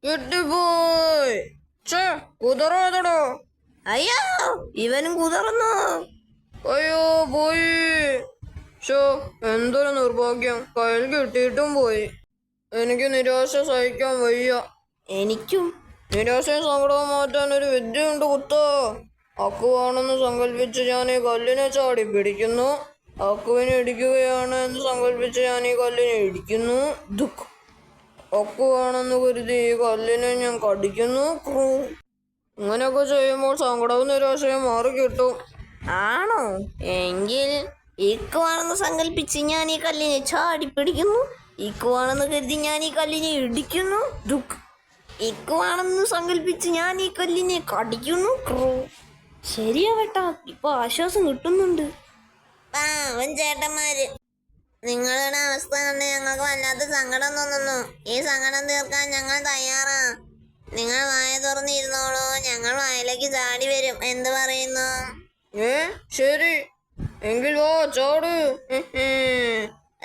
കിട്ടിപ്പോയി. ഛേ, കുതിറതടോ. അയ്യോ, ഇവനും കുതിർന്നു. അയ്യോ, പോയി. ഷോ, എന്തൊരു നിർഭാഗ്യം. കയ്യിൽ കിട്ടിയിട്ടും പോയി. എനിക്ക് നിരാശ സഹിക്കാൻ വയ്യ. എനിക്കും. നിരാശയും സങ്കടവും മാറ്റാൻ ഒരു വിദ്യയുണ്ട് കുത്തോ. അക്കുവാണെന്ന് സങ്കല്പിച്ച് ഞാൻ ഈ കല്ലിനെ ചാടി പിടിക്കുന്നു. അക്കുവിനെ ഇടിക്കുകയാണ് എന്ന് സങ്കല്പിച്ച് ഞാൻ ഈ കല്ലിനെ ഇടിക്കുന്നു. ദുഃഖ്. അക്കുവാണെന്ന് കരുതി ഈ കല്ലിനെ ഞാൻ കടിക്കുന്നു. ഇങ്ങനെയൊക്കെ ചെയ്യുമ്പോൾ സങ്കടവും നിരാശയും മാറി കിട്ടും. ആണോ? എങ്കിൽ ഇക്കുവാണെന്ന് സങ്കല്പിച്ച് ഞാൻ ഈ കല്ലിനെ ചാടി പിടിക്കുന്നു. ഇക്കുവാണെന്ന് കരുതി ഞാൻ ഈ കല്ലിനെ ഇടിക്കുന്നു. ദുഃഖ്. ഇക്കുവാണെന്ന് സങ്കല്പിച്ച് ഞാൻ ഈ കല്ലിനെ കടിക്കുന്നു. ശരിയാവട്ടാ, ഇപ്പൊ ആശ്വാസം കിട്ടുന്നുണ്ട്. പാവൻ ചേട്ടന്മാര്, നിങ്ങളുടെ അവസ്ഥ കണ്ട് ഞങ്ങൾക്ക് വല്ലാത്ത സങ്കടം തോന്നുന്നു. ഈ സങ്കടം തീർക്കാൻ ഞങ്ങൾ തയ്യാറാ. നിങ്ങൾ വായ തുറന്നിരുന്നോളൂ, ഞങ്ങൾ വായിലേക്ക് ചാടി വരും. എന്ത് പറയുന്നു? ശരി, എങ്കിൽ വാ, ചാട്.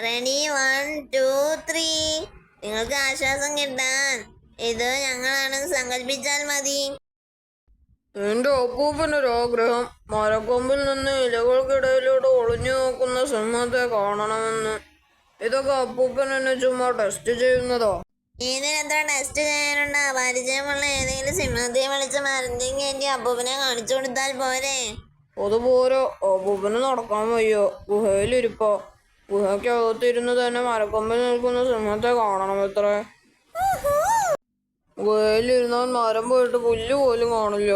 റെഡി, 1 2 3. നിങ്ങൾക്ക് ആശ്വാസം കിട്ടാൻ ഇത് ഞങ്ങളാണെന്ന് സങ്കല്പിച്ചാൽ മതി. എന്റെ അപ്പൂപ്പനൊരാഗ്രഹം, മരക്കൊമ്പിൽ നിന്ന് ഇലകൾക്കിടയിലൂടെ ഒളിഞ്ഞു നോക്കുന്ന സിംഹത്തെ കാണണമെന്ന്. ഇതൊക്കെ അപ്പൂപ്പൻ എന്നെ ചുമ്മാ ടെസ്റ്റ് ചെയ്യുന്നതോ? ഇതിനെത്ര ടെസ്റ്റ് ചെയ്യാനുണ്ടാ? പരിചയമുള്ള ഏതെങ്കിലും സിംഹത്തെ വിളിച്ച് മരത്തിൽ കയറ്റി അപ്പൂപ്പനെ കാണിച്ചു കൊടുത്താൽ പോരെ? അതുപോരോ, അപ്പൂപ്പന് നടക്കാൻ വയ്യോ. ഗുഹയിലിരിപ്പോ. ഗുഹയ്ക്കകത്തിരുന്ന് തന്നെ മരക്കൊമ്പിൽ നിൽക്കുന്ന സിംഹത്തെ കാണണം എത്രേ. ഗുഹയിലിരുന്നാൽ മരം പോയിട്ട് പുല്ല് പോലും കാണില്ല.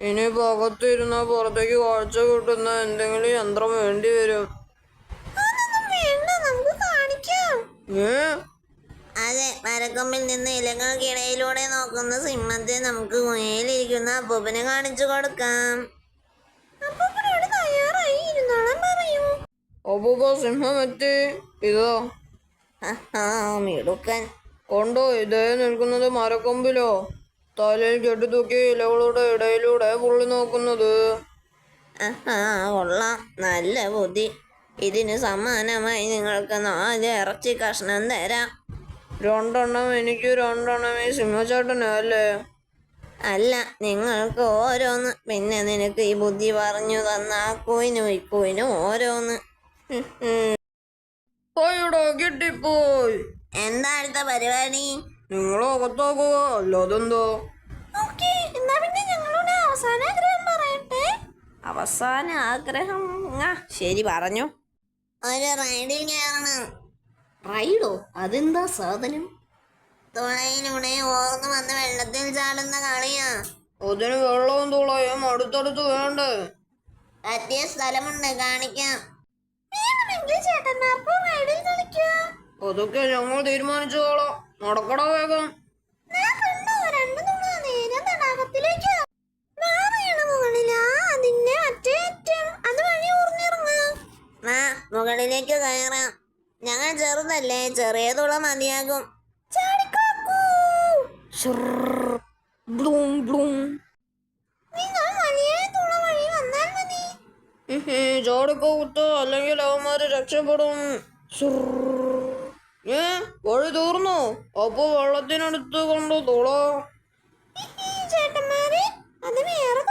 ഇനിയിപ്പോ അകത്തിരുന്നാൽ പുറത്തേക്ക് കാഴ്ച കിട്ടുന്ന എന്തെങ്കിലും യന്ത്രം വേണ്ടി വരും. അതെ, മരക്കൊമ്പിൽ നിന്ന് ഇലകൾക്കിടയിലൂടെ നോക്കുന്ന സിംഹത്തെ നമുക്ക് ഗുഹയിലിരിക്കുന്ന അപ്പൂപ്പനെ കാണിച്ചു കൊടുക്കാം. അപ്പൂപ്പ, സിംഹം എത്തി. ഇതോ മിടുക്കൻ. കൊണ്ടോ, ഇതേ നിൽക്കുന്നത് മരക്കൊമ്പിലോ. തലയിൽ കെട്ടിത്തൂക്കി ഇലകളുടെ ഇടയിലൂടെ പുള്ളി നോക്കുന്നത്. കൊള്ളാം, നല്ല ബുദ്ധി. ഇതിന് സമ്മാനമായി നിങ്ങൾക്ക് 4 ഇറച്ചി കഷ്ണം തരാം. 2 എണ്ണം എനിക്ക്, 2 എണ്ണം ഈ സിംഹചേട്ടന് അല്ലേ? അല്ല, നിങ്ങൾക്ക് ഓരോന്ന്. പിന്നെ നിനക്ക് ഈ ബുദ്ധി പറഞ്ഞു തന്ന അക്കുവിനും ഇക്കുവിനും ഓരോന്ന്. കിട്ടിപ്പോയി. എന്താ അടുത്ത പരിപാടി? നിങ്ങളെ അകത്താക്കുക, അല്ലാതെന്തോ. എന്നാ പിന്നെ ഞങ്ങളുടെ അവസാന ആഗ്രഹം പറയട്ടെ. അവസാന ആഗ്രഹം? ശരി, പറഞ്ഞു. ഒരു റൈഡിൽ കയറണം. റൈഡോ? അതെന്താ സാധനം? തുളയിലൂടെ ഓർന്നു വന്ന് വെള്ളത്തിൽ ചാടുന്ന കളിയാ. അതിന് വെള്ളവും തുളയും അടുത്തടുത്ത് വേണ്ടേ? പറ്റിയ സ്ഥലമുണ്ട്, കാണിക്കാം. ചേട്ടന്മാർക്ക് റൈഡിൽ കളിക്കാം. അതൊക്കെ ഞങ്ങൾ തീരുമാനിച്ചോളാം. നടക്കട വേഗം. മുകളിലേക്ക് കയറാം. ഞങ്ങൾ ചെറുതല്ലേ, ചെറിയ തുള മതിയാകും. ചാടിക്കോ കുത്ത്, അല്ലെങ്കിൽ അവന്മാര് രക്ഷപ്പെടും. വഴി തീർന്നു. അപ്പൊ വെള്ളത്തിനടുത്ത് കൊണ്ട് തുള. ചേട്ടന്മാരെ, അത് വേറെ